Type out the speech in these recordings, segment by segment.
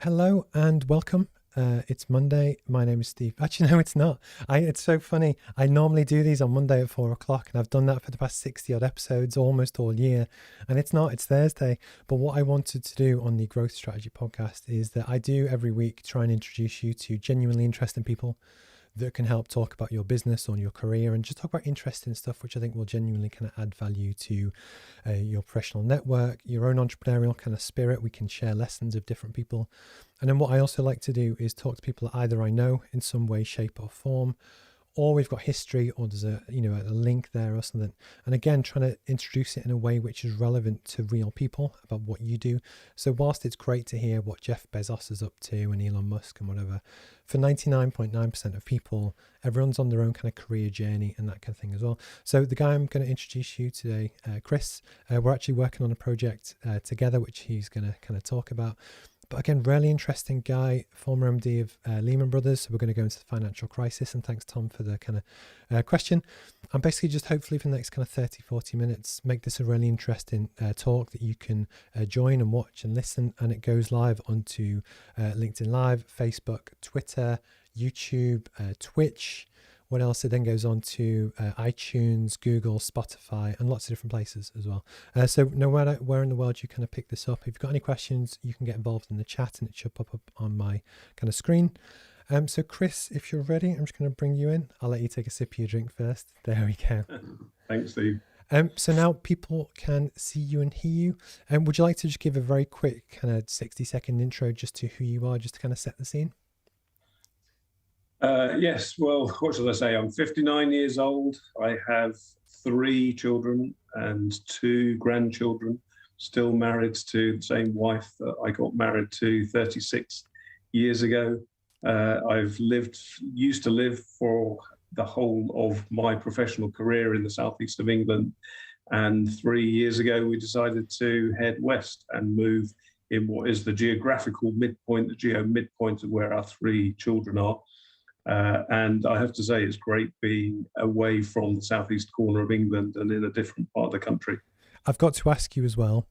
Hello and welcome. It's Monday. My name is Steve. Actually, no, it's not. It's so funny. I normally do these on Monday at 4 o'clock, and I've done that for the past 60 odd episodes, almost all year. And it's not, it's Thursday. But what I wanted to do on the Growth Strategy podcast is that I do every week try and introduce you to genuinely interesting people that can help talk about your business or your career and just talk about interesting stuff, which I think will genuinely kind of add value to your professional network, your own entrepreneurial kind of spirit. We can share lessons of different people. And then what I also like to do is talk to people that either I know in some way, shape or form, or we've got history, or there's a link there or something. And again, trying to introduce it in a way which is relevant to real people about what you do. So whilst it's great to hear what Jeff Bezos is up to and Elon Musk and whatever, for 99.9% of people, everyone's on their own kind of career journey and that kind of thing as well. So the guy I'm going to introduce you today, Chris, we're actually working on a project together, which he's going to kind of talk about. But again, really interesting guy, former MD of Lehman Brothers. So we're going to go into the financial crisis. And thanks, Tom, for the kind of question. And basically just hopefully for the next kind of 30, 40 minutes, make this a really interesting talk that you can join and watch and listen. And it goes live onto LinkedIn Live, Facebook, Twitter, YouTube, Twitch. What else? It then goes on to iTunes, Google, Spotify, and lots of different places as well. So no matter where in the world you kind of pick this up, if you've got any questions, you can get involved in the chat and it should pop up on my kind of screen. So Chris, if you're ready, I'm just going to bring you in. I'll let you take a sip of your drink first. There we go. Thanks, Steve. So now people can see you and hear you. Would you like to just give a very quick kind of 60-second intro just to who you are, just to kind of set the scene? Yes, well, what should I say? I'm 59 years old. I have 3 children and 2 grandchildren, still married to the same wife that I got married to 36 years ago. I've used to live for the whole of my professional career in the southeast of England. And 3 years ago, we decided to head west and move in what is the geographical midpoint, the geo midpoint of where our 3 children are. And I have to say, it's great being away from the southeast corner of England and in a different part of the country. I've got to ask you as well,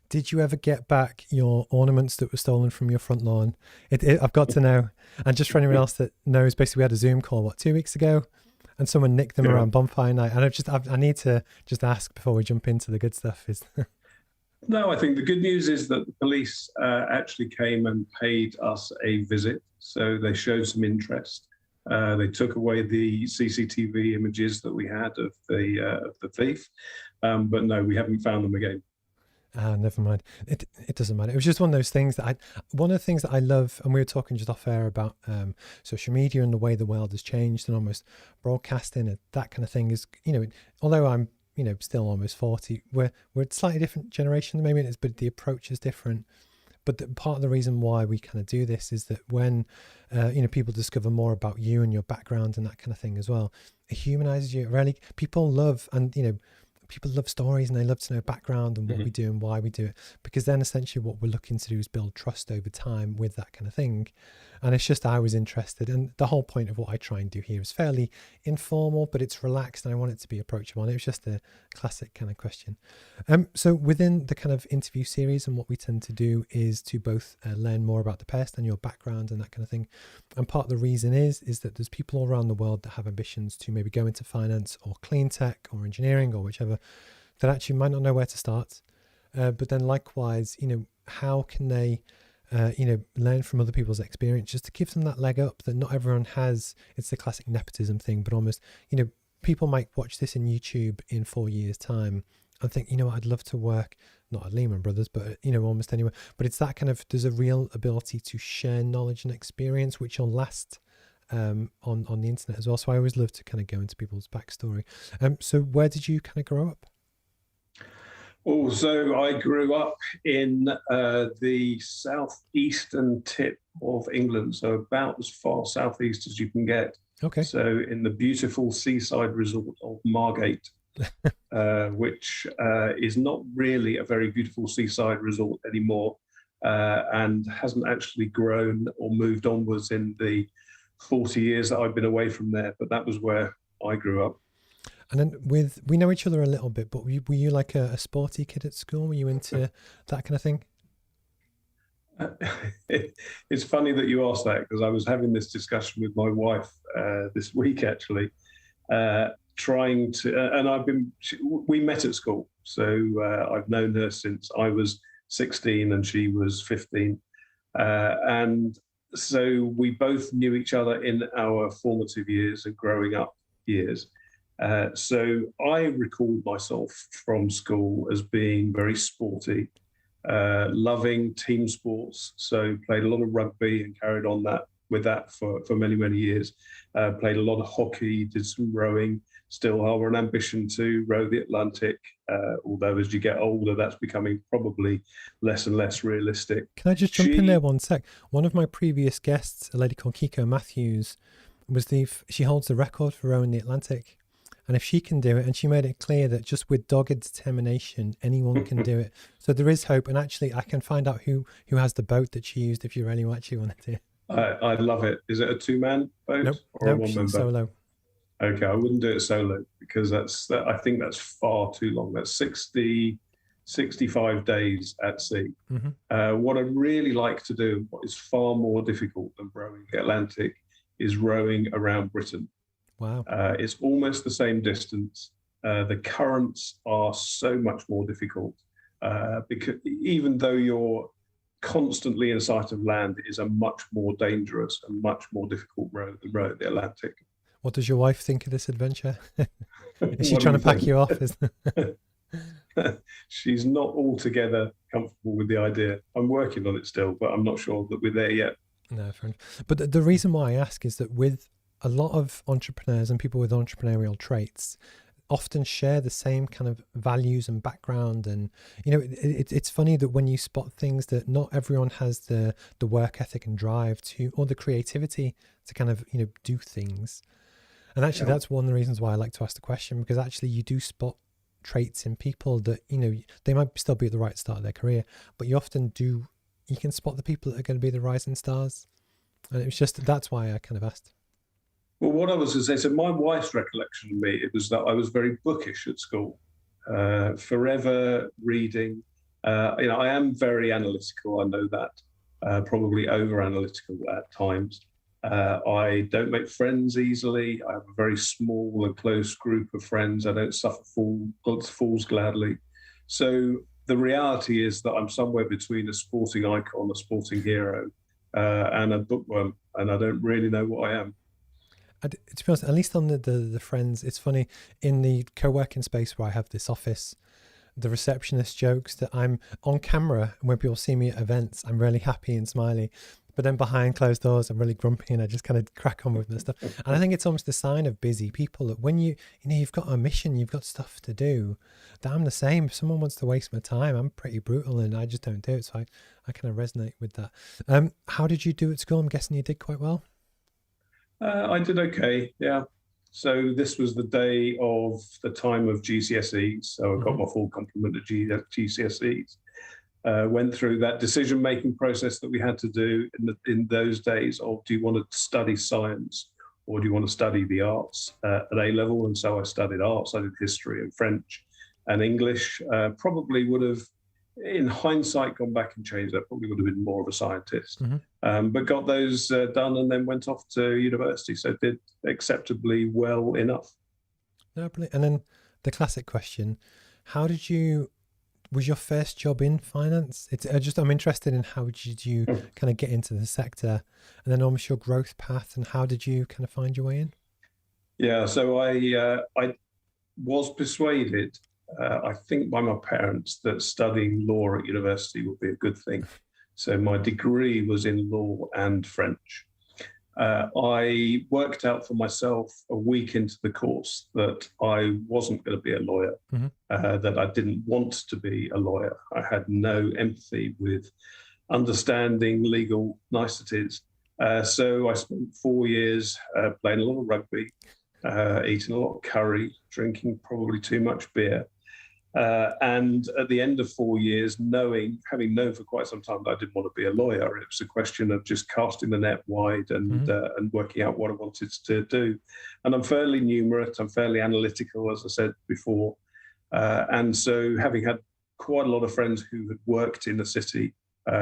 did you ever get back your ornaments that were stolen from your front lawn? I've got to know. And just for anyone else that knows, basically we had a Zoom call, 2 weeks ago? And someone nicked them around bonfire night. And I need to just ask before we jump into the good stuff. No, I think the good news is that the police actually came and paid us a visit. So they showed some interest. They took away the CCTV images that we had of the thief. But no, we haven't found them again. Never mind. It doesn't matter. It was just one of those things that one of the things that I love, and we were talking just off air about social media and the way the world has changed and almost broadcasting and that kind of thing is, although I'm, still almost 40, we're a slightly different generation maybe, but the approach is different. But part of the reason why we kind of do this is that when, people discover more about you and your background and that kind of thing as well, it humanizes you. Really, people love, and, people love stories and they love to know background and what we do and why we do it, because then essentially what we're looking to do is build trust over time with that kind of thing. And it's just, I was interested, and the whole point of what I try and do here is fairly informal, but it's relaxed and I want it to be approachable. And it was just a classic kind of question. So within the kind of interview series, and what we tend to do is to both learn more about the past and your background and that kind of thing. And part of the reason is that there's people all around the world that have ambitions to maybe go into finance or clean tech or engineering or whichever, that actually might not know where to start. But then likewise, how can they learn from other people's experience, just to give them that leg up that not everyone has. It's the classic nepotism thing, but almost, people might watch this in YouTube in 4 years' time and think, I'd love to work, not at Lehman Brothers, but, almost anywhere. But it's that kind of, there's a real ability to share knowledge and experience, which will last on the internet as well. So I always love to kind of go into people's backstory. So where did you kind of grow up? Also, I grew up in the southeastern tip of England, so about as far southeast as you can get. Okay. So in the beautiful seaside resort of Margate, which is not really a very beautiful seaside resort anymore, and hasn't actually grown or moved onwards in the 40 years that I've been away from there. But that was where I grew up. And then we know each other a little bit, but were you like a sporty kid at school? Were you into that kind of thing? It's funny that you asked that, because I was having this discussion with my wife this week, actually, trying to, we met at school. So I've known her since I was 16 and she was 15. And so we both knew each other in our formative years and growing up years. So I recalled myself from school as being very sporty, loving team sports. So played a lot of rugby and carried on with that for many, many years. Played a lot of hockey, did some rowing, still have an ambition to row the Atlantic, although as you get older, that's becoming probably less and less realistic. Can I just jump in there one sec? One of my previous guests, a lady called Kiko Matthews, she holds the record for rowing the Atlantic. And if she can do it, and she made it clear that just with dogged determination, anyone can do it. So there is hope. And actually, I can find out who has the boat that she used if you really actually want to. I love it. Is it a two-man boat or a one-man boat? Solo. Okay, I wouldn't do it solo, because I think that's far too long. That's 65 days at sea. Mm-hmm. What I'd really like to do, what is far more difficult than rowing the Atlantic, is rowing around Britain. Wow. It's almost the same distance. The currents are so much more difficult, because even though you're constantly in sight of land, it is a much more dangerous and much more difficult road than rowing the Atlantic. What does your wife think of this adventure? Is she trying to pack you off? She's not altogether comfortable with the idea. I'm working on it still, but I'm not sure that we're there yet. No, fair enough. But the reason why I ask is that with a lot of entrepreneurs and people with entrepreneurial traits often share the same kind of values and background. And, you know, it's funny that when you spot things that not everyone has the work ethic and drive to, or the creativity to kind of, you know, do things. And actually, that's one of the reasons why I like to ask the question, because actually you do spot traits in people that, you know, they might still be at the right start of their career, but you can spot the people that are going to be the rising stars. And it was just, that's why I kind of asked. Well, what I was going to say, so my wife's recollection of me, it was that I was very bookish at school, forever reading. I am very analytical, I know that, probably over-analytical at times. I don't make friends easily. I have a very small and close group of friends. I don't suffer fools gladly. So the reality is that I'm somewhere between a sporting icon, a sporting hero, and a bookworm, and I don't really know what I am. To be honest, at least on the friends, it's funny, in the co-working space where I have this office, the receptionist jokes that I'm on camera, and when people see me at events, I'm really happy and smiley. But then behind closed doors, I'm really grumpy and I just kind of crack on with my stuff. And I think it's almost a sign of busy people that when you've got a mission, you've got stuff to do, that I'm the same. If someone wants to waste my time, I'm pretty brutal and I just don't do it. So I kind of resonate with that. How did you do at school? I'm guessing you did quite well. I did okay, yeah. So this was the day of the time of GCSEs, so I got my full complement of GCSEs. Went through that decision-making process that we had to do in those days of, do you want to study science or do you want to study the arts at A-level? And so I studied arts. I did history and French and English. Probably would have, in hindsight, gone back and changed that. Probably would have been more of a scientist. But got those done and then went off to university. So did acceptably well enough. No, brilliant. And then the classic question, was your first job in finance? I'm interested in how did you kind of get into the sector, and then almost your growth path, and how did you kind of find your way in? Yeah, so I was persuaded, I think by my parents, that studying law at university would be a good thing. So my degree was in law and French. I worked out for myself a week into the course that I wasn't going to be a lawyer, that I didn't want to be a lawyer. I had no empathy with understanding legal niceties. So I spent 4 years playing a lot of rugby, eating a lot of curry, drinking probably too much beer. And at the end of 4 years, having known for quite some time that I didn't want to be a lawyer, it was a question of just casting the net wide and working out what I wanted to do. And I'm fairly numerate, I'm fairly analytical, as I said before. And so having had quite a lot of friends who had worked in the city,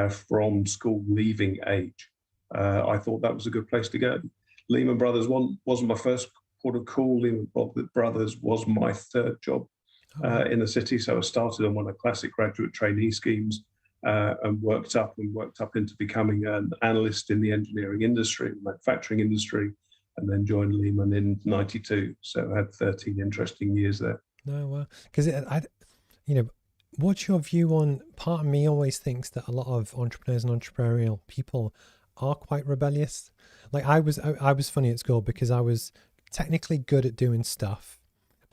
from school leaving age. I thought that was a good place to go. Lehman Brothers wasn't my first port of call. Lehman Brothers was my third job in the city. So I started on one of the classic graduate trainee schemes and worked up into becoming an analyst in the engineering industry, manufacturing industry, and then joined Lehman in '92. So I had 13 interesting years there. No, well, because what's your view on? Part of me always thinks that a lot of entrepreneurs and entrepreneurial people are quite rebellious. Like I was funny at school because I was technically good at doing stuff,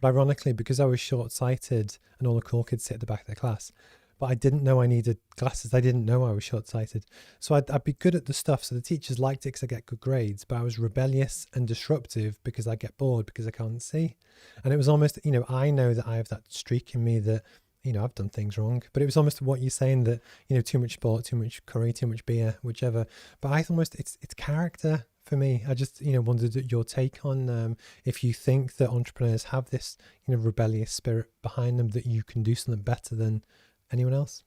but ironically, because I was short-sighted and all the cool kids sit at the back of the class, but I didn't know I needed glasses. I didn't know I was short-sighted. So I'd be good at the stuff. So the teachers liked it because I get good grades, but I was rebellious and disruptive because I get bored because I can't see. And it was almost, I know that I have that streak in me that, I've done things wrong, but it was almost what you're saying that, too much sport, too much curry, too much beer, whichever. But I almost, it's character for me. I just, wondered your take on if you think that entrepreneurs have this, rebellious spirit behind them, that you can do something better than anyone else.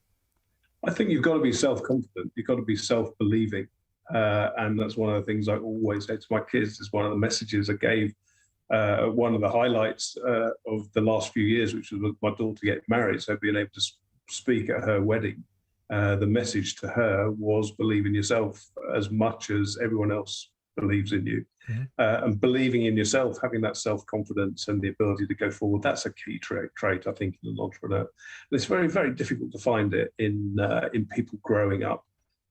I think you've got to be self-confident. You've got to be self-believing. And that's one of the things I always say to my kids, is one of the messages I gave one of the highlights of the last few years, which was my daughter getting married. So being able to speak at her wedding, the message to her was believe in yourself as much as everyone else believes in you. Mm-hmm. And believing in yourself, having that self-confidence and the ability to go forward, that's a key trait, I think, in an entrepreneur. And it's very, very difficult to find it in people growing up.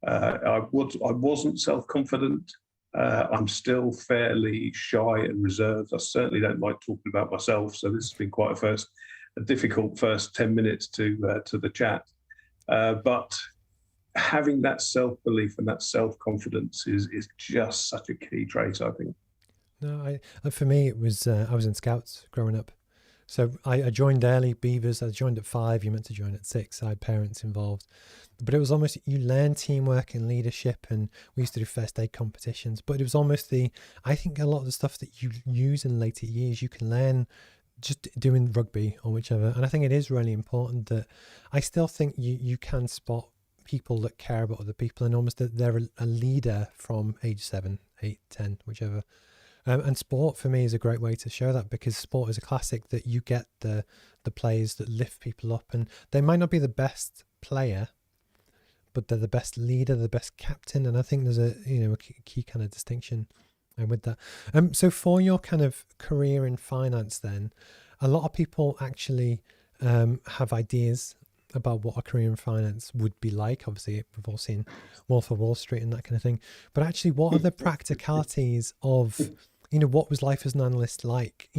I wasn't self-confident. I'm still fairly shy and reserved. I certainly don't like talking about myself. So this has been quite a difficult first 10 minutes to the chat. But having that self-belief and that self-confidence is just such a key trait, I think. No, for me, it was, I was in Scouts growing up. So I joined early, Beavers. I joined at 5. You meant to join at 6. I had parents involved. But it was almost, you learn teamwork and leadership, and we used to do first aid competitions. But it was almost I think a lot of the stuff that you use in later years, you can learn just doing rugby or whichever. And I think it is really important that I still think you can spot people that care about other people, and almost that they're a leader from age 7, 8, 10, whichever. And sport for me is a great way to show that, because sport is a classic that you get the players that lift people up, and they might not be the best player, but they're the best leader, the best captain. And I think there's a key kind of distinction with that. So for your kind of career in finance, then a lot of people actually have ideas about what a career in finance would be like. Obviously, we've all seen Wolf of Wall Street and that kind of thing. But actually, what are the practicalities of, what was life as an analyst like,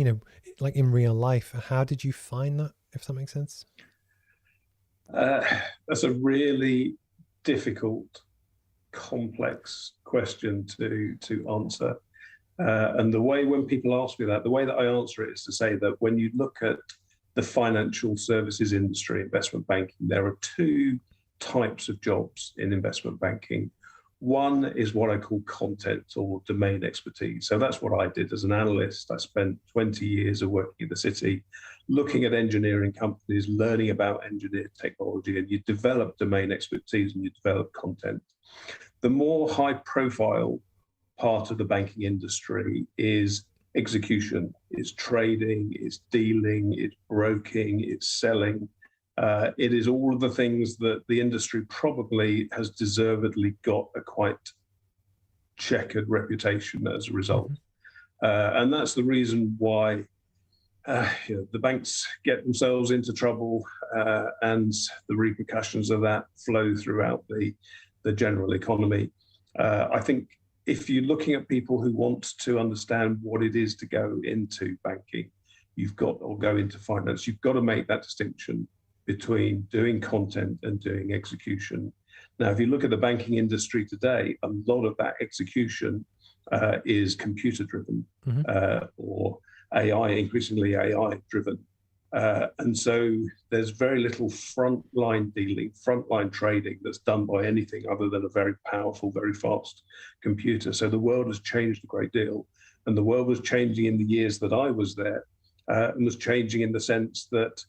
like in real life? How did you find that, if that makes sense? That's a really difficult, complex question to answer. And the way when people ask me that, the way that I answer it is to say that when you look at the financial services industry, investment banking, there are 2 types of jobs in investment banking. One is what I call content or domain expertise. So that's what I did as an analyst. I spent 20 years of working in the city, looking at engineering companies, learning about engineered technology, and you develop domain expertise and you develop content. The more high profile part of the banking industry is execution, is trading, is dealing, it's broking, it's selling. It is all of the things that the industry probably has deservedly got a quite checkered reputation as a result. And that's the reason why the banks get themselves into trouble, and the repercussions of that flow throughout the general economy. I think if you're looking at people who want to understand what it is to go into banking, or go into finance, you've got to make that distinction between doing content and doing execution. Now, if you look at the banking industry today, a lot of that execution is computer-driven, or AI, increasingly AI-driven. And so there's very little frontline dealing, frontline trading that's done by anything other than a very powerful, very fast computer. So the world has changed a great deal. And the world was changing in the years that I was there, and was changing in the sense that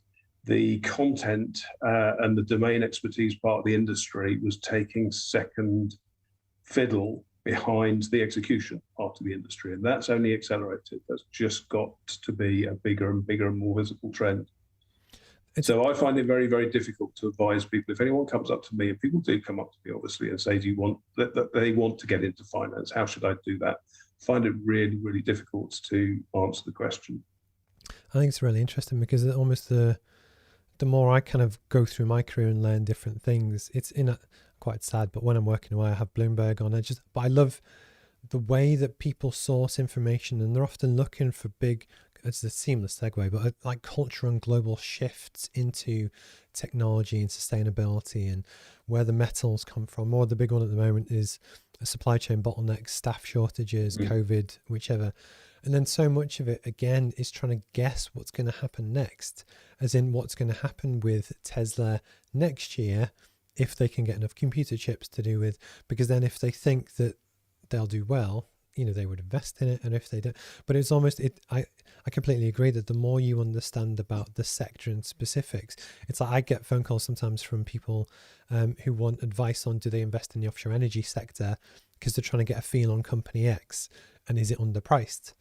the content and the domain expertise part of the industry was taking second fiddle behind the execution part of the industry. And that's only accelerated. That's just got to be a bigger and bigger and more visible trend. So I find it very, very difficult to advise people. If anyone comes up to me, and people do come up to me, obviously, and say, do you want that they want to get into finance? How should I do that? I find it really, really difficult to answer the question. I think it's really interesting because almost the more I kind of go through my career and learn different things, it's quite sad, but when I'm working away, I have Bloomberg on. But I love the way that people source information, and they're often looking for big, it's a seamless segue, but like cultural and global shifts into technology and sustainability and where the metals come from. Or the big one at the moment is a supply chain bottlenecks, staff shortages, COVID, whichever. And then so much of it, again, is trying to guess what's going to happen next, as in what's going to happen with Tesla next year if they can get enough computer chips to do with, because then if they think that they'll do well, they would invest in it. And if they don't, but it's almost, I completely agree that the more you understand about the sector and specifics, it's like I get phone calls sometimes from people who want advice on, do they invest in the offshore energy sector because they're trying to get a feel on company X and is it underpriced?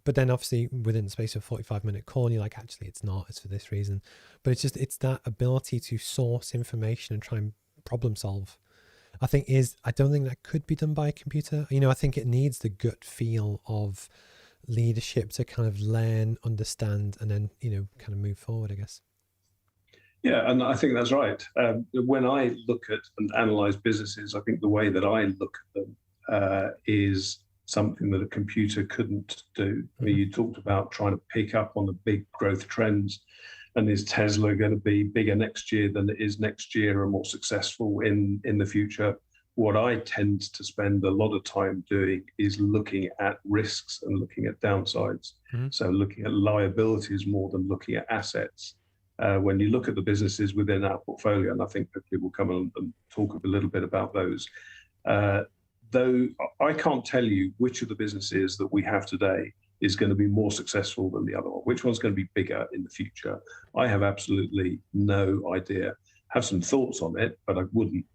But then obviously within the space of a 45-minute call, you're like, actually it's not, it's for this reason. But it's that ability to source information and try and problem solve. I don't think that could be done by a computer. I think it needs the gut feel of leadership to kind of learn, understand, and then, kind of move forward, I guess. Yeah, and I think that's right. When I look at and analyze businesses, I think the way that I look at them is something that a computer couldn't do. I mean, you talked about trying to pick up on the big growth trends. And is Tesla going to be bigger next year than it is next year and more successful in the future? What I tend to spend a lot of time doing is looking at risks and looking at downsides. So looking at liabilities more than looking at assets. When you look at the businesses within our portfolio, and I think that people will come and talk a little bit about those, though I can't tell you which of the businesses that we have today is going to be more successful than the other one. Which one's going to be bigger in the future? I have absolutely no idea. I have some thoughts on it, but I wouldn't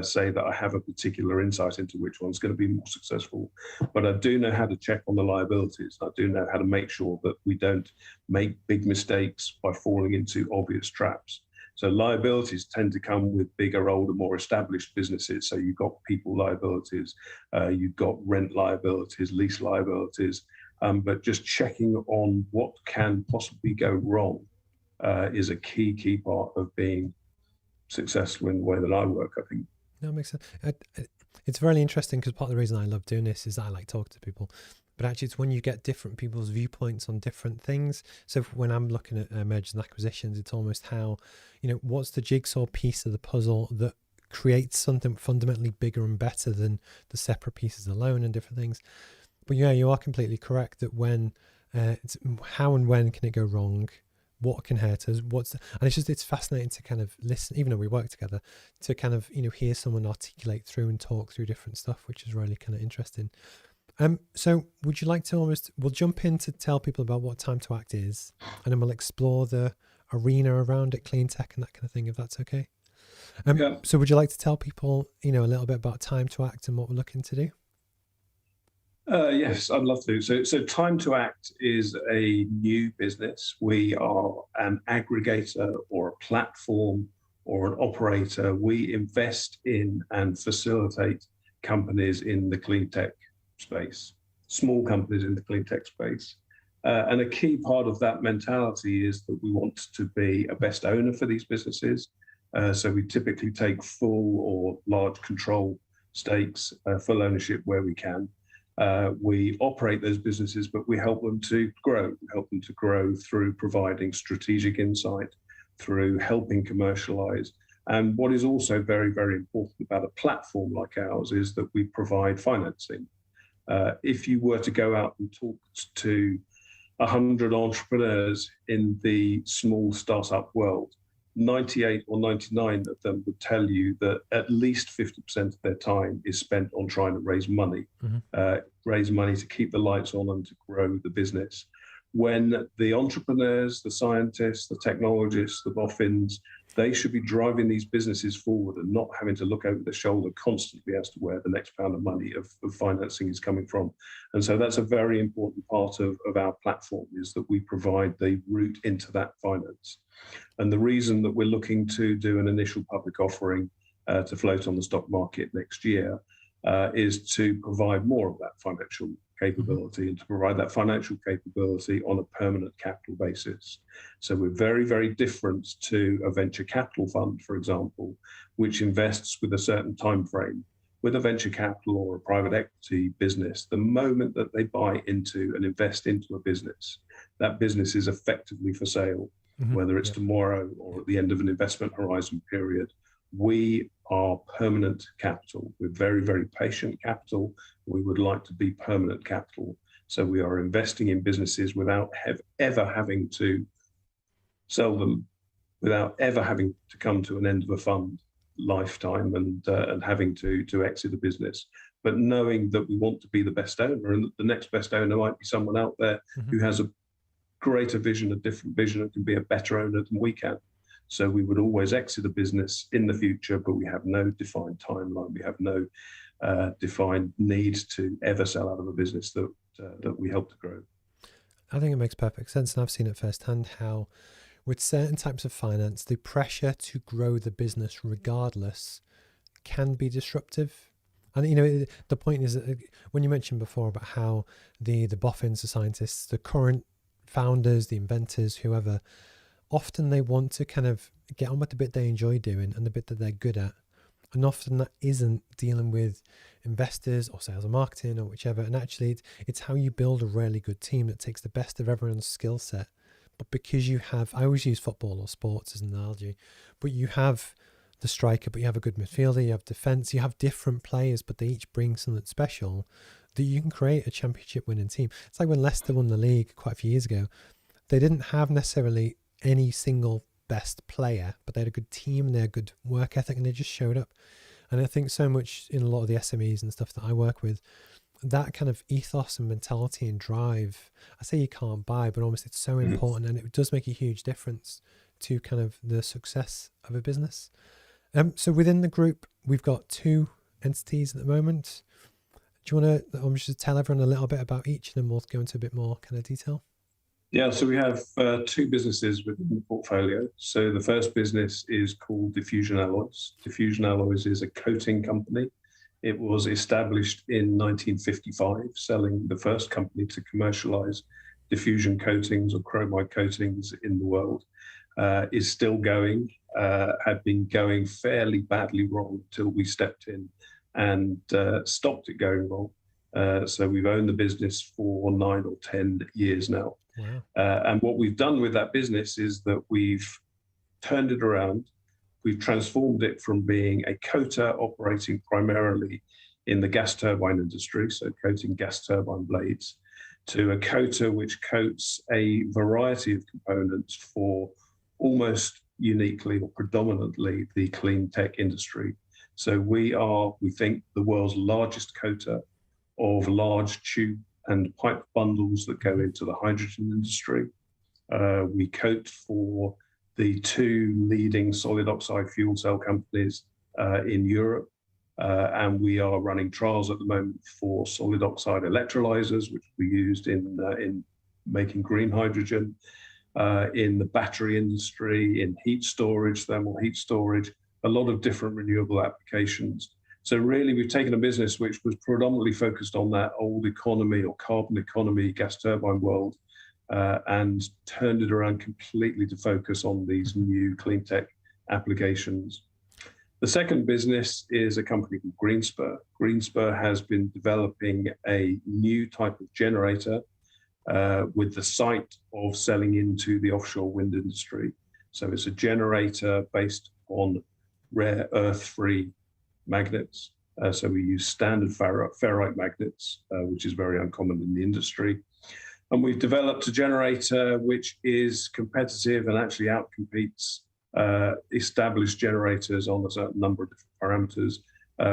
say that I have a particular insight into which one's going to be more successful. But I do know how to check on the liabilities. I do know how to make sure that we don't make big mistakes by falling into obvious traps. So liabilities tend to come with bigger, older, more established businesses. So you've got people liabilities, you've got rent liabilities, lease liabilities, but just checking on what can possibly go wrong is a key part of being successful in the way that I work, I think. That makes sense. It's very interesting because part of the reason I love doing this is that I like talking to people. But actually, it's when you get different people's viewpoints on different things. So when I'm looking at mergers and acquisitions, it's almost how, what's the jigsaw piece of the puzzle that creates something fundamentally bigger and better than the separate pieces alone and different things. But yeah, you are completely correct that when it's how and when can it go wrong, what can hurt us, and it's fascinating to kind of listen, even though we work together, to kind of hear someone articulate through and talk through different stuff, which is really kind of interesting. So would you like to we'll jump in to tell people about what Time to Act is, and then we'll explore the arena around it, clean tech and that kind of thing, if that's okay. Yeah. So would you like to tell people, a little bit about Time to Act and what we're looking to do? Yes, I'd love to. So Time to Act is a new business. We are an aggregator or a platform or an operator. We invest in and facilitate companies in the clean tech space, small companies in the clean tech space. And a key part of that mentality is that we want to be a best owner for these businesses. So we typically take full or large control stakes, full ownership where we can. We operate those businesses, but we help them to grow. We help them to grow through providing strategic insight, through helping commercialize. And what is also very, very important about a platform like ours is that we provide financing. If you were to go out and talk to 100 entrepreneurs in the small startup world, 98 or 99 of them would tell you that at least 50% of their time is spent on trying to raise money, raise money to keep the lights on and to grow the business. when the entrepreneurs, the scientists, the technologists, the boffins, they should be driving these businesses forward and not having to look over their shoulder constantly as to where the next pound of money of financing is coming from. And so that's a very important part of our platform, is that we provide the route into that finance. And the reason that we're looking to do an initial public offering to float on the stock market next year is to provide more of that financial capability, and to provide that financial capability on a permanent capital basis. So we're very, very different to a venture capital fund, for example, which invests with a certain time frame. With a venture capital or a private equity business, the moment that they buy into and invest into a business, that business is effectively for sale, whether it's tomorrow or at the end of an investment horizon period. We are permanent capital. We're very, very patient capital. We would like to be permanent capital. So we are investing in businesses without ever having to sell them, without ever having to come to an end of a fund lifetime and having to exit a business, but knowing that we want to be the best owner, and that the next best owner might be someone out there who has a greater vision, a different vision, and can be a better owner than we can. So we would always exit a business in the future, but we have no defined timeline. We have no defined need to ever sell out of a business that we help to grow. I think it makes perfect sense, and I've seen it firsthand how with certain types of finance, the pressure to grow the business regardless can be disruptive. And, you know, the point is that when you mentioned before about how the boffins, the scientists, the current founders, the inventors, whoever, often they want to kind of get on with the bit they enjoy doing and the bit that they're good at. And often that isn't dealing with investors or sales and marketing or whichever. And actually, it's how you build a really good team that takes the best of everyone's skill set. But because you have, I always use football or sports as an analogy, but you have the striker, but you have a good midfielder, you have defense, you have different players, but they each bring something special that you can create a championship winning team. It's like when Leicester won the league quite a few years ago. They didn't have necessarily any single best player, but they had a good team and they had good work ethic, and they just showed up. And I think so much in a lot of the SMEs and stuff that I work with, that kind of ethos and mentality and drive, I say you can't buy, but almost it's so important, and it does make a huge difference to kind of the success of a business. So within the group, we've got 2 entities at the moment. Do you want to just tell everyone a little bit about each, and then we'll go into a bit more kind of detail? Yeah, so we have 2 businesses within the portfolio. So the first business is called Diffusion Alloys. Diffusion Alloys is a coating company. It was established in 1955, selling the first company to commercialize diffusion coatings or chromite coatings in the world. Is still going, had been going fairly badly wrong until we stepped in and stopped it going wrong. So we've owned the business for 9 or 10 years now. Wow. And what we've done with that business is that we've turned it around. We've transformed it from being a coater operating primarily in the gas turbine industry, so coating gas turbine blades, to a coater which coats a variety of components for almost uniquely or predominantly the clean tech industry. So we are, we think, the world's largest coater of large tube and pipe bundles that go into the hydrogen industry. We coat for the 2 leading solid oxide fuel cell companies in Europe. And we are running trials at the moment for solid oxide electrolyzers, which we used in making green hydrogen, in the battery industry, in heat storage, thermal heat storage, a lot of different renewable applications. So really, we've taken a business which was predominantly focused on that old economy or carbon economy gas turbine world, and turned it around completely to focus on these new clean tech applications. The second business is a company called Greenspur. Greenspur has been developing a new type of generator with the sight of selling into the offshore wind industry. So it's a generator based on rare earth-free magnets. So we use standard ferrite magnets, which is very uncommon in the industry. And we've developed a generator which is competitive and actually outcompetes established generators on a certain number of different parameters.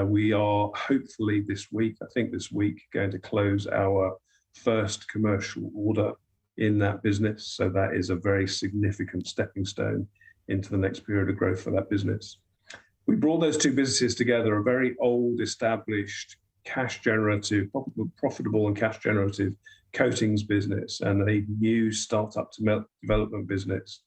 We are hopefully this week, going to close our first commercial order in that business. So that is a very significant stepping stone into the next period of growth for that business. We brought those two businesses together, a very old, established, cash generative, profitable and cash generative coatings business and a new startup development business.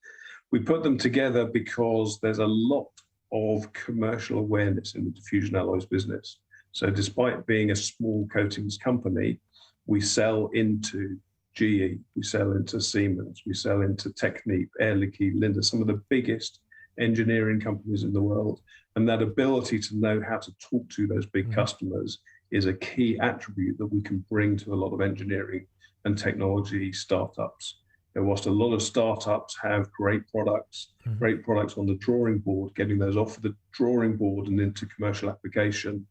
We put them together because there's a lot of commercial awareness in the diffusion alloys business. So despite being a small coatings company, we sell into GE, we sell into Siemens, we sell into Technip, Air Liquide, Linde, some of the biggest engineering companies in the world. And that ability to know how to talk to those big customers is a key attribute that we can bring to a lot of engineering and technology startups. And whilst a lot of startups have great products on the drawing board, getting those off the drawing board and into commercial application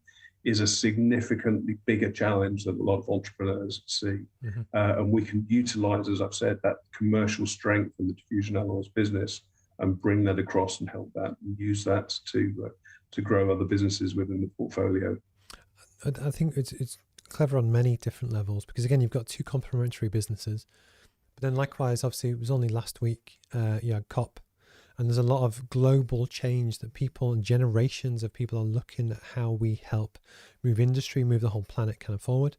is a significantly bigger challenge that a lot of entrepreneurs see. And we can utilize, as I've said, that commercial strength in the diffusion alloys business and bring that across and help that and use that to grow other businesses within the portfolio. I think it's clever on many different levels because, again, you've got two complementary businesses. But then likewise, obviously, it was only last week, you had COP, and there's a lot of global change that people and generations of people are looking at how we help move industry, move the whole planet kind of forward.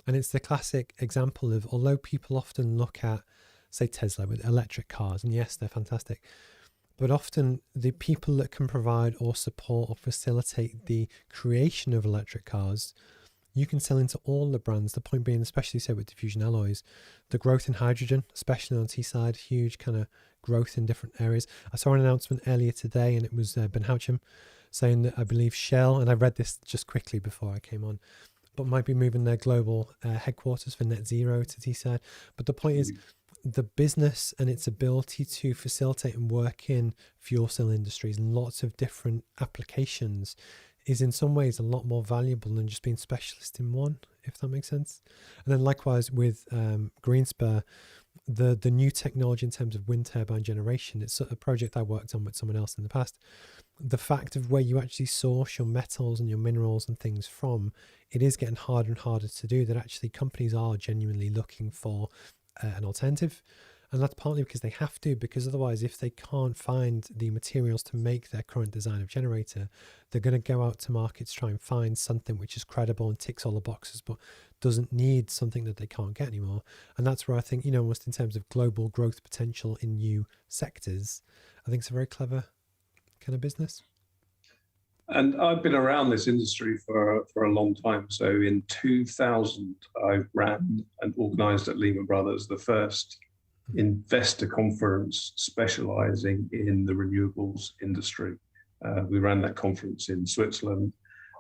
And it's the classic example of, although people often look at, say, Tesla with electric cars, and yes, they're fantastic, but often the people that can provide or support or facilitate the creation of electric cars, you can sell into all the brands. The point being, especially say with diffusion alloys, the growth in hydrogen, especially on the T side, huge kind of growth in different areas. I saw an announcement earlier today, and it was Ben Houcham saying that I believe Shell, and I read this just quickly before I came on, but might be moving their global headquarters for net zero to T side. But the point is, the business and its ability to facilitate and work in fuel cell industries and lots of different applications is in some ways a lot more valuable than just being specialist in one, if that makes sense. And then likewise with Greenspur, the new technology in terms of wind turbine generation, it's a project I worked on with someone else in the past. The fact of where you actually source your metals and your minerals and things from, it is getting harder and harder to do, that actually companies are genuinely looking for an alternative. And that's partly because they have to, because otherwise if they can't find the materials to make their current design of generator, they're going to go out to markets, try and find something which is credible and ticks all the boxes, but doesn't need something that they can't get anymore. And that's where I think, almost in terms of global growth potential in new sectors, I think it's a very clever kind of business. And I've been around this industry for a long time. So in 2000, I ran and organized at Lehman Brothers the first investor conference specializing in the renewables industry. We ran that conference in Switzerland,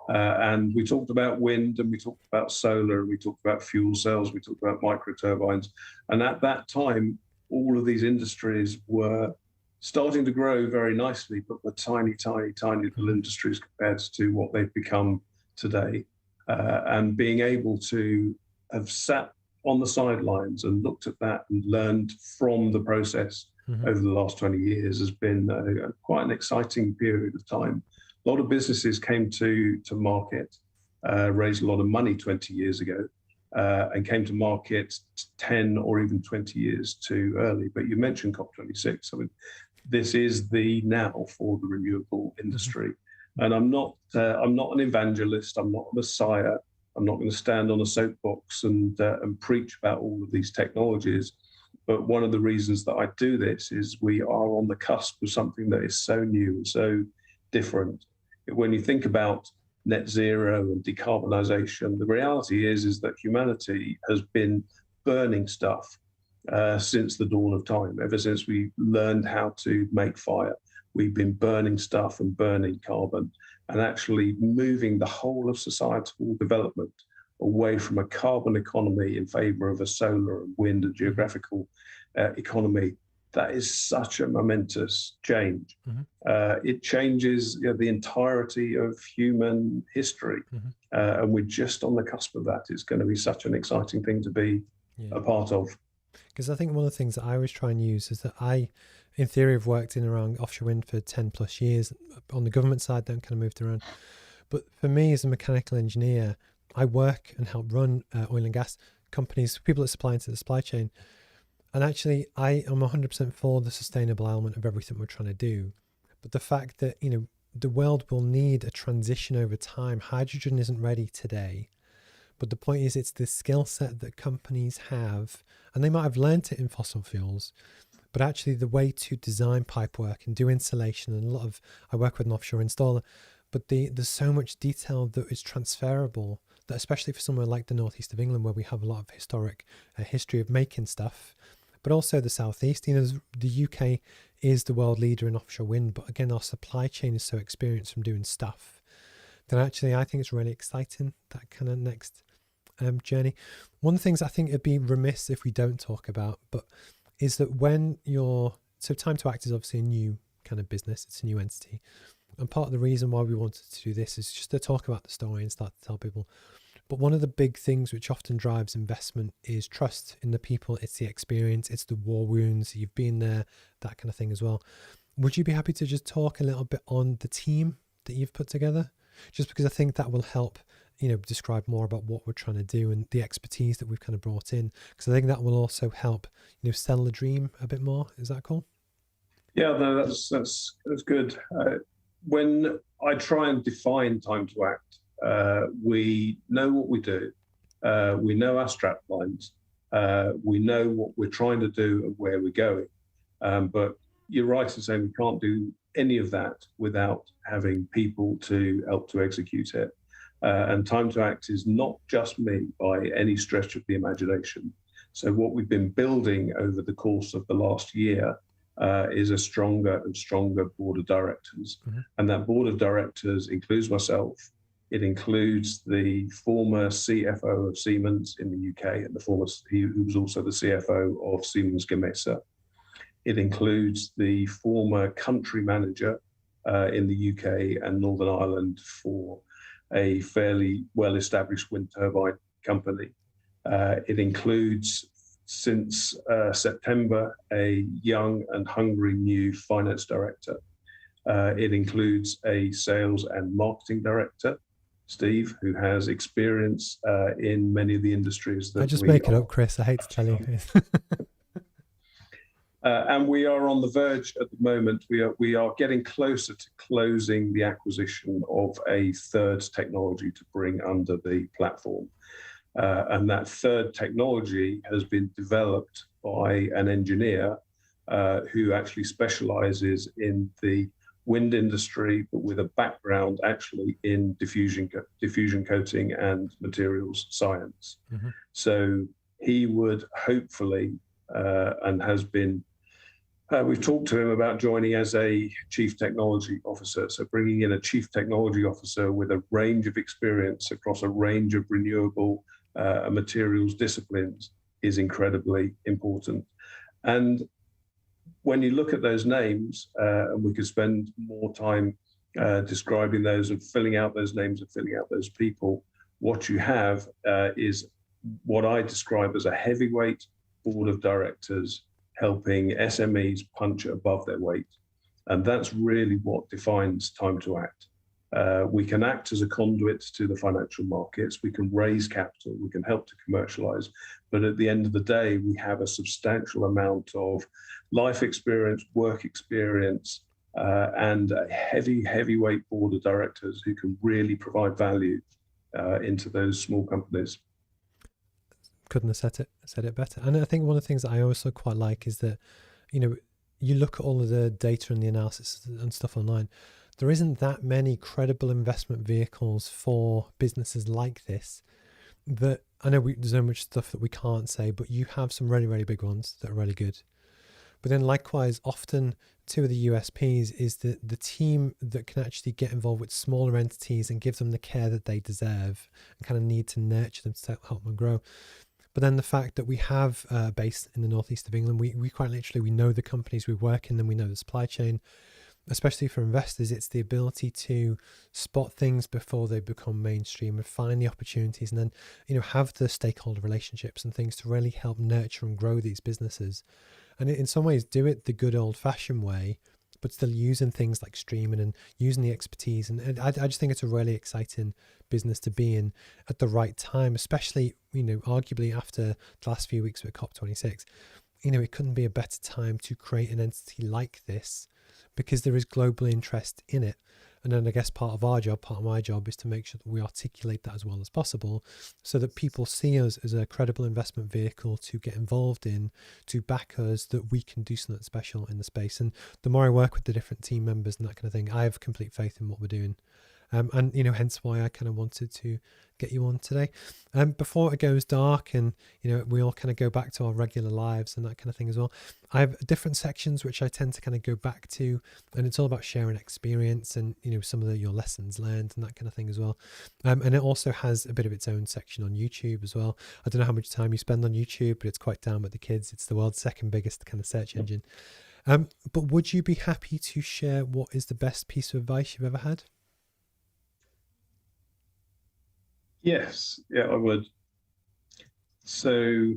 and we talked about wind, and we talked about solar, and we talked about fuel cells, we talked about microturbines. And at that time, all of these industries were starting to grow very nicely, but were tiny little industries compared to what they've become today. And being able to have sat on the sidelines and looked at that and learned from the process over the last 20 years has been quite an exciting period of time. A lot of businesses came to market, raised a lot of money 20 years ago, and came to market 10 or even 20 years too early. But you mentioned COP26. I mean, this is the now for the renewable industry. And I'm not an evangelist. I'm not a messiah. I'm not going to stand on a soapbox and preach about all of these technologies. But one of the reasons that I do this is we are on the cusp of something that is so new and so different. When you think about net zero and decarbonization, the reality is that humanity has been burning stuff since the dawn of time. Ever since we learned how to make fire, we've been burning stuff and burning carbon, and actually moving the whole of societal development away from a carbon economy in favor of a solar and wind and geographical economy. That is such a momentous change. It changes the entirety of human history. And we're just on the cusp of that. It's going to be such an exciting thing to be a part of. Because I think one of the things that I always try and use is that I, in theory, have worked in around offshore wind for 10 plus years. On the government side, then kind of moved around. But for me as a mechanical engineer, I work and help run oil and gas companies, people that supply into the supply chain. And actually, I am 100% for the sustainable element of everything we're trying to do. But the fact that, the world will need a transition over time. Hydrogen isn't ready today. But the point is, it's the skill set that companies have, and they might have learnt it in fossil fuels, but actually the way to design pipework and do insulation, and I work with an offshore installer, but there's so much detail that is transferable, that especially for somewhere like the northeast of England, where we have a lot of historic history of making stuff, but also the southeast. The UK is the world leader in offshore wind, but again, our supply chain is so experienced from doing stuff that actually I think it's really exciting, that kind of next journey. One of the things I think it'd be remiss if we don't talk about, but is that so Time to Act is obviously a new kind of business, it's a new entity. And part of the reason why we wanted to do this is just to talk about the story and start to tell people. But one of the big things which often drives investment is trust in the people. It's the experience, it's the war wounds, you've been there, that kind of thing as well. Would you be happy to just talk a little bit on the team that you've put together? Just because I think that will help, describe more about what we're trying to do and the expertise that we've kind of brought in. Because I think that will also help, sell the dream a bit more. Is that cool? Yeah, no, that's good. When I try and define Time to Act, we know what we do. We know our strap lines. We know what we're trying to do and where we're going. But you're right in saying we can't do any of that without having people to help to execute it. And Time to Act is not just me by any stretch of the imagination. So what we've been building over the course of the last year is a stronger and stronger board of directors. Mm-hmm. And that board of directors includes myself. It includes the former CFO of Siemens in the UK and who was also the CFO of Siemens Gamesa. It includes the former country manager in the UK and Northern Ireland for a fairly well-established wind turbine company. It includes, since September, a young and hungry new finance director. It includes a sales and marketing director, Steve, who has experience in many of the industries that I just make it up, Chris. I hate to tell you. And we are on the verge at the moment. We are getting closer to closing the acquisition of a third technology to bring under the platform. And that third technology has been developed by an engineer who actually specializes in the wind industry, but with a background actually in diffusion coating and materials science. Mm-hmm. So he would hopefully, and has been, we've talked to him about joining as a chief technology officer. So bringing in a chief technology officer with a range of experience across a range of renewable materials disciplines is incredibly important. And when you look at those names, and we could spend more time describing those and filling out those names and filling out those people, what you have is what I describe as a heavyweight board of directors helping SMEs punch above their weight. And that's really what defines Time to Act. We can act as a conduit to the financial markets, we can raise capital, we can help to commercialize, but at the end of the day, we have a substantial amount of life experience, work experience, and a heavyweight board of directors who can really provide value into those small companies. Couldn't have said it better. And I think one of the things that I also quite like is that, you look at all of the data and the analysis and stuff online. There isn't that many credible investment vehicles for businesses like this. That I know there's so much stuff that we can't say, but you have some really, really big ones that are really good. But then likewise, often two of the USPs is that the team that can actually get involved with smaller entities and give them the care that they deserve and kind of need to nurture them to help them grow. But then the fact that we have based in the northeast of England, we quite literally, we know the companies we work in and we know the supply chain. Especially for investors, it's the ability to spot things before they become mainstream and find the opportunities, and then have the stakeholder relationships and things to really help nurture and grow these businesses. And in some ways do it the good old-fashioned way, but still using things like streaming and using the expertise. And I just think it's a really exciting business to be in at the right time, especially arguably after the last few weeks with COP26. it couldn't be a better time to create an entity like this, because there is global interest in it. And then I guess part of my job is to make sure that we articulate that as well as possible, so that people see us as a credible investment vehicle to get involved in, to back us, that we can do something special in the space. And the more I work with the different team members and that kind of thing, I have complete faith in what we're doing. And hence why I kind of wanted to get you on today. Before it goes dark and we all kind of go back to our regular lives and that kind of thing as well, I have different sections which I tend to kind of go back to, and it's all about sharing experience and some of your lessons learned and that kind of thing as well. And it also has a bit of its own section on YouTube as well. I don't know how much time you spend on YouTube, but it's quite down with the kids. It's the world's second biggest kind of search engine. But would you be happy to share what is the best piece of advice you've ever had? Yes, yeah, I would. So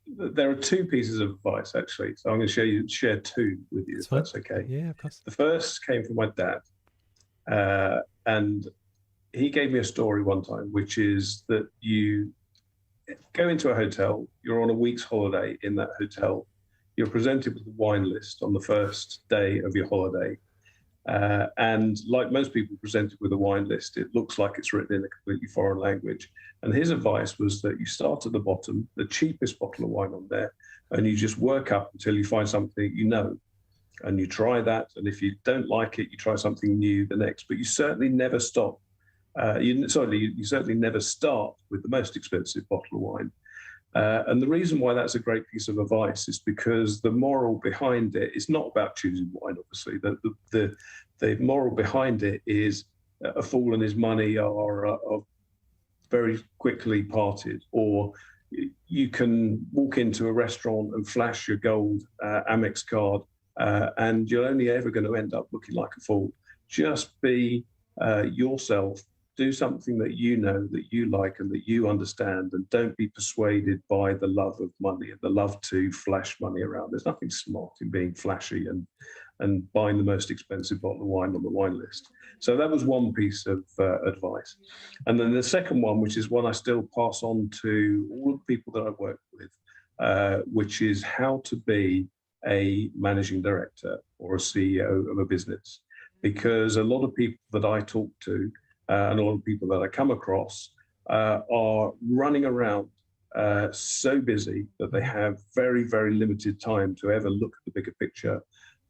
there are two pieces of advice, actually. So I'm going to share two with you, if that's okay. Yeah, of course. The first came from my dad, and he gave me a story one time, which is that you go into a hotel, you're on a week's holiday in that hotel, you're presented with a wine list on the first day of your holiday. And like most people presented with a wine list, it looks like it's written in a completely foreign language. And his advice was that you start at the bottom, the cheapest bottle of wine on there, and you just work up until you find something and you try that. And if you don't like it, you try something new the next. But you certainly never stop. You certainly never start with the most expensive bottle of wine. And the reason why that's a great piece of advice is because the moral behind it is not about choosing wine, obviously. The moral behind it is a fool and his money are very quickly parted. Or you can walk into a restaurant and flash your gold Amex card, and you're only ever going to end up looking like a fool. Just be yourself. Do something that that you like and that you understand, and don't be persuaded by the love of money and the love to flash money around. There's nothing smart in being flashy and buying the most expensive bottle of wine on the wine list. So that was one piece of advice. And then the second one, which is one I still pass on to all of the people that I work with, which is how to be a managing director or a CEO of a business. Because a lot of people that I talk to, and a lot of people that I come across are running around so busy that they have very, very limited time to ever look at the bigger picture.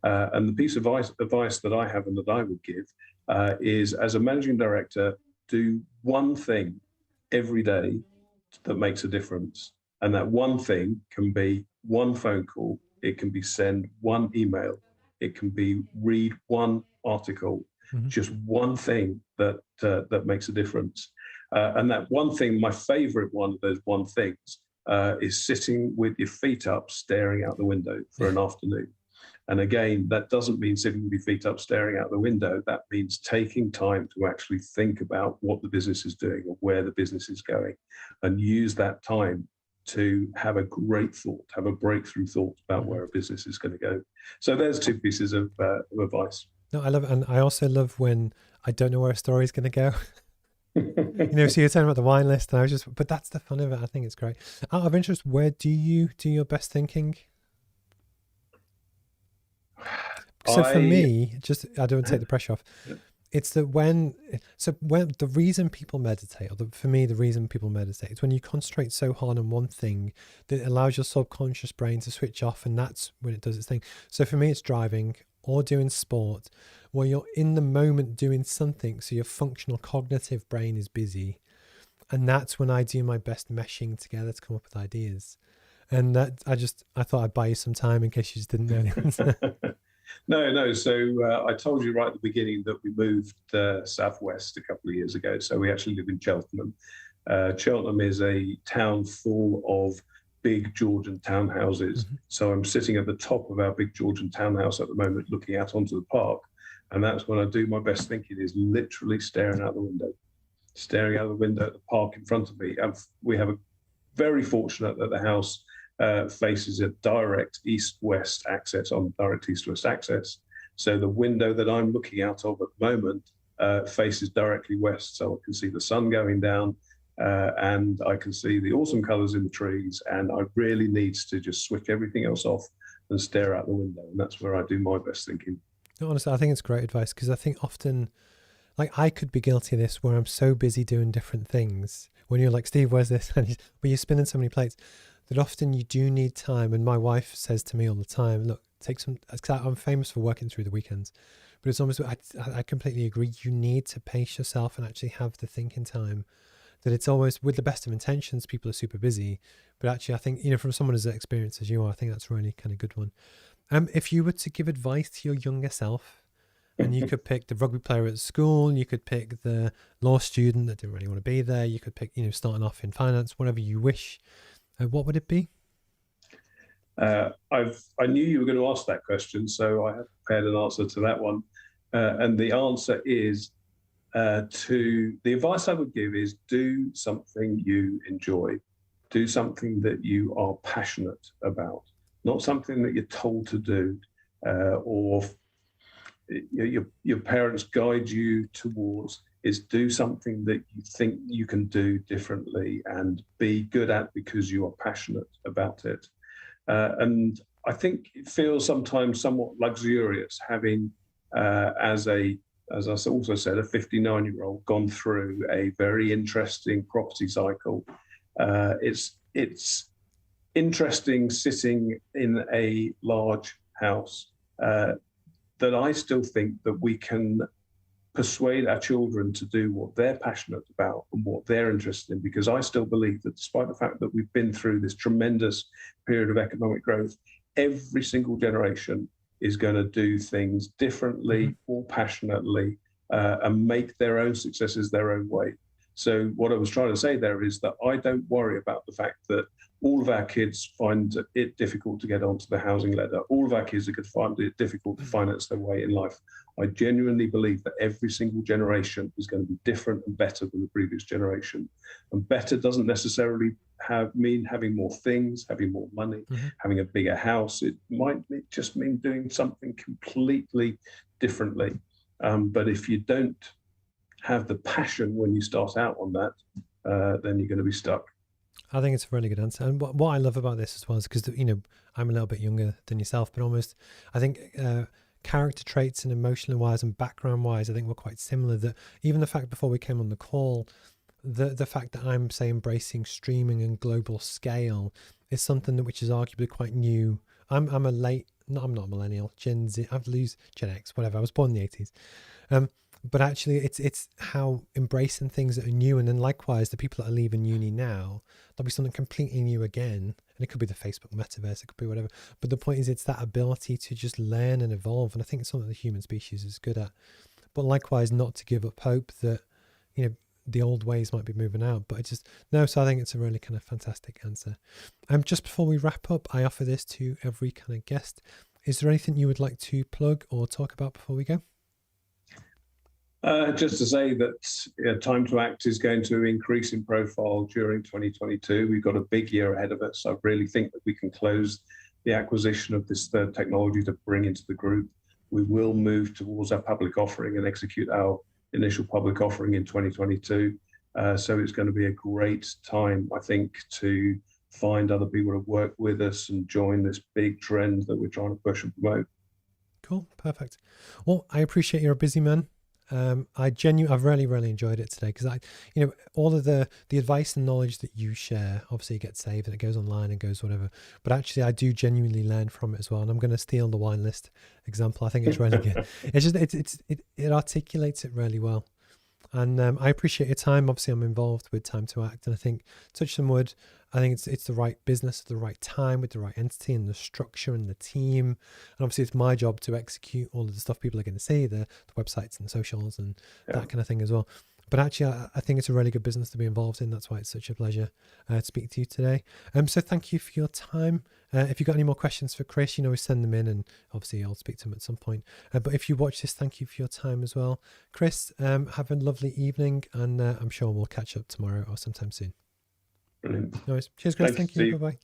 And the piece of advice that I have and that I would give is, as a managing director, do one thing every day that makes a difference. And that one thing can be one phone call. It can be send one email. It can be read one article. Just one thing that makes a difference. And that one thing, my favorite one of those one things, is sitting with your feet up, staring out the window for an afternoon. And again, that doesn't mean sitting with your feet up, staring out the window. That means taking time to actually think about what the business is doing or where the business is going, and use that time to have a great thought, have a breakthrough thought about where a business is going to go. So there's two pieces of advice. No, I love it. And I also love when I don't know where a story is going to go. So you're talking about the wine list, and but that's the fun of it. I think it's great. Out of interest, where do you do your best thinking? So for me, I don't take the pressure off. It's that when the reason people meditate, for me, the reason people meditate is when you concentrate so hard on one thing that allows your subconscious brain to switch off, and that's when it does its thing. So for me, it's driving or doing sport, where you're in the moment doing something, so your functional cognitive brain is busy, and that's when I do my best meshing together to come up with ideas. And that I thought I'd buy you some time in case you just didn't know the answer. No. So I told you right at the beginning that we moved southwest a couple of years ago. So we actually live in Cheltenham. Cheltenham is a town full of big Georgian townhouses. So I'm sitting at the top of our big Georgian townhouse at the moment, looking out onto the park. And that's when I do my best thinking, is literally staring out the window at the park in front of me. We have a very fortunate that the house faces a direct east-west access. So the window that I'm looking out of at the moment faces directly west, so I can see the sun going down, and I can see the awesome colours in the trees, and I really need to just switch everything else off and stare out the window. And that's where I do my best thinking. No, honestly, I think it's great advice, because I think often, like, I could be guilty of this where I'm so busy doing different things. When you're like, Steve, where's this? And you're spinning so many plates that often you do need time. And my wife says to me all the time, look, take some, I'm famous for working through the weekends, but it's almost, I completely agree. You need to pace yourself and actually have the thinking time. That it's always, with the best of intentions, people are super busy. But actually, I think, from someone as experienced as you are, I think that's a really kind of good one. If you were to give advice to your younger self, and you could pick the rugby player at school, you could pick the law student that didn't really want to be there, you could pick, starting off in finance, whatever you wish, what would it be? I knew you were going to ask that question, so I have prepared an answer to that one. And the answer is, the advice I would give is, do something you enjoy. Do something that you are passionate about, not something that you're told to do, or your parents guide you towards. Is do something that you think you can do differently and be good at because you are passionate about it. And I think it feels sometimes somewhat luxurious having, as I also said, a 59-year-old gone through a very interesting property cycle. It's interesting sitting in a large house, that I still think that we can persuade our children to do what they're passionate about and what they're interested in, because I still believe that despite the fact that we've been through this tremendous period of economic growth, every single generation is going to do things differently, more passionately, and make their own successes their own way. So what I was trying to say there is that I don't worry about the fact that all of our kids find it difficult to get onto the housing ladder. All of our kids are going to find it difficult to finance their way in life. I genuinely believe that every single generation is going to be different and better than the previous generation. And better doesn't necessarily mean having more things, having more money, having a bigger house. It might just mean doing something completely differently. But if you don't have the passion when you start out on that, then you're going to be stuck. I think it's a really good answer. And what I love about this as well is because, I'm a little bit younger than yourself, but almost, I think character traits and emotional wise and background wise, I think we're quite similar. That even the fact before we came on the call, the fact that I'm, say, embracing streaming and global scale is something which is arguably quite new. I'm not a millennial, Gen Z, I've lose Gen X, whatever. I was born in the 80s. But actually, it's how embracing things that are new, and then likewise, the people that are leaving uni now, there'll be something completely new again, and it could be the Facebook metaverse, it could be whatever. But the point is, it's that ability to just learn and evolve, and I think it's something the human species is good at. But likewise, not to give up hope that the old ways might be moving out. But so I think it's a really kind of fantastic answer. Just before we wrap up, I offer this to every kind of guest. Is there anything you would like to plug or talk about before we go? Just to say that Time to Act is going to increase in profile during 2022. We've got a big year ahead of us. I really think that we can close the acquisition of this third technology to bring into the group. We will move towards our public offering and execute our initial public offering in 2022. So it's going to be a great time, I think, to find other people to work with us and join this big trend that we're trying to push and promote. Cool. Perfect. Well, I appreciate you're a busy man. I've really, really enjoyed it today, because all of the advice and knowledge that you share, obviously it gets saved and it goes online and goes whatever, but actually I do genuinely learn from it as well. And I'm going to steal the wine list example. I think it's really good. It articulates it really well. And I appreciate your time. Obviously I'm involved with Time to Act, and I think, touch some wood, I think it's the right business at the right time with the right entity and the structure and the team. And obviously it's my job to execute all of the stuff people are going to see, the websites and socials and that kind of thing as well. But actually, I think it's a really good business to be involved in. That's why it's such a pleasure to speak to you today. So thank you for your time. If you've got any more questions for Chris, send them in, and obviously I'll speak to him at some point. But if you watch this, thank you for your time as well. Chris, have a lovely evening, and I'm sure we'll catch up tomorrow or sometime soon. Brilliant. No worries. Cheers, Chris. Thank you. Bye-bye.